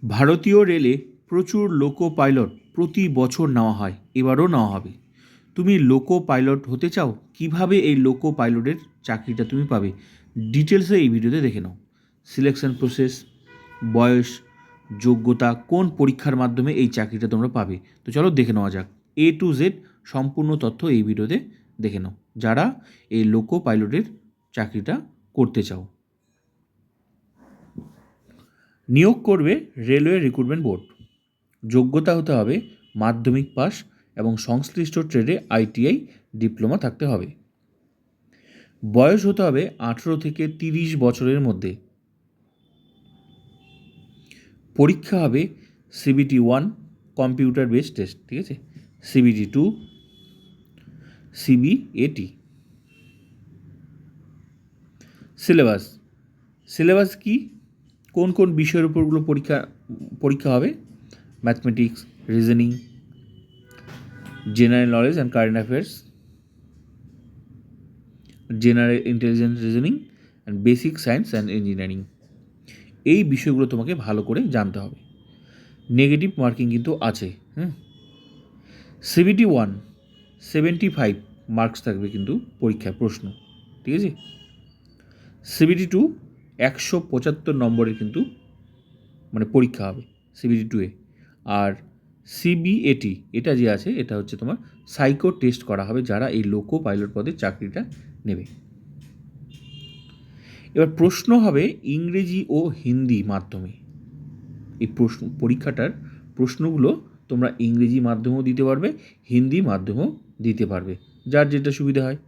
ভারতীয় রেলে প্রচুর লোকো পাইলট প্রতি বছর নেওয়া হয়, এবারও নেওয়া হবে। তুমি লোকো পাইলট হতে চাও? কিভাবে এই লোকো পাইলটের চাকরিটা তুমি পাবে, ডিটেলসে এই ভিডিওতে দেখে নাও। সিলেকশন প্রসেস, বয়স, যোগ্যতা, কোন পরীক্ষার মাধ্যমে এই চাকরিটা তোমরা পাবে। তো চলো দেখে নেওয়া যাক। A to Z সম্পূর্ণ তথ্য এই ভিডিওতে দেখে নাও, যারা এই লোকো পাইলটের চাকরিটা করতে চাও। নিয়োগ করবে রেলওয়ে রিক্রুটমেন্ট বোর্ড। যোগ্যতা হতে হবে মাধ্যমিক পাস এবং সংশ্লিষ্ট ট্রেডে ITI ডিপ্লোমা থাকতে হবে। বয়স হতে হবে 18 থেকে 30 বছরের মধ্যে। পরীক্ষা হবে CBT 1 কম্পিউটার বেসড টেস্ট, ঠিক আছে, CBT 2, CBAT। সিলেবাস কি? কোন কোন বিষয়ের উপরগুলো পরীক্ষা হবে? Mathematics, reasoning, general knowledge and current affairs, general intelligence reasoning and basic science and engineering. এই বিষয়গুলো তোমাকে ভালো করে জানতে হবে। নেগেটিভ মার্কিং কিন্তু আছে। CBT 1 75 মার্কস থাকবে কিন্তু পরীক্ষায় প্রশ্ন, ঠিক আছে। CBT 2 175 নম্বরের কিন্তু মানে পরীক্ষা হবে CBT 2-এ। আর CBAT এটা যে আছে, এটা হচ্ছে তোমার সাইকো টেস্ট করা হবে যারা এই লোকো পাইলট পদের চাকরিটা নেবে। এবার প্রশ্ন হবে ইংরেজি ও হিন্দি মাধ্যমে। এই পরীক্ষাটার প্রশ্নগুলো তোমরা ইংরেজি মাধ্যমেও দিতে পারবে, হিন্দি মাধ্যমেও দিতে পারবে, যার যেটা সুবিধা হয়।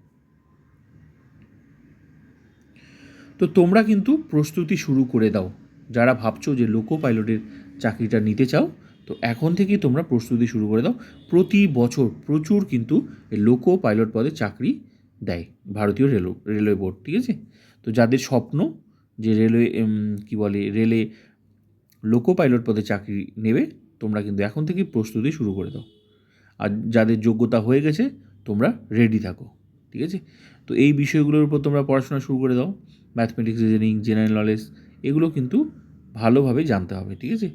তো তোমরা কিন্তু প্রস্তুতি শুরু করে দাও। যারা ভাবছো যে লোকো পাইলটের চাকরিটা নিতে চাও, তো এখন থেকেই তোমরা প্রস্তুতি শুরু করে দাও। প্রতি বছর প্রচুর কিন্তু লোকো পাইলট পদে চাকরি দেয় ভারতীয় রেলওয়ে বোর্ড, ঠিক আছে। তো যাদের স্বপ্ন যে রেলে লোকো পাইলট পদে চাকরি নেবে, তোমরা কিন্তু এখন থেকেই প্রস্তুতি শুরু করে দাও। আর যাদের যোগ্যতা হয়ে গেছে, তোমরা রেডি থাকো, ঠিক আছে। তো এই বিষয়গুলোর উপর তোমরা পড়াশোনা শুরু করে দাও। ম্যাথমেটিক্স, রিজনিং, জেনারেল নলেজ, এগুলো কিন্তু ভালোভাবে জানতে হবে, ঠিক আছে।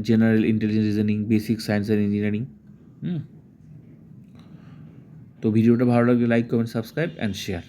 General intelligence reasoning, basic science and engineering. তো ভিডিওটা ভালো লাগলে like, comment, subscribe and share.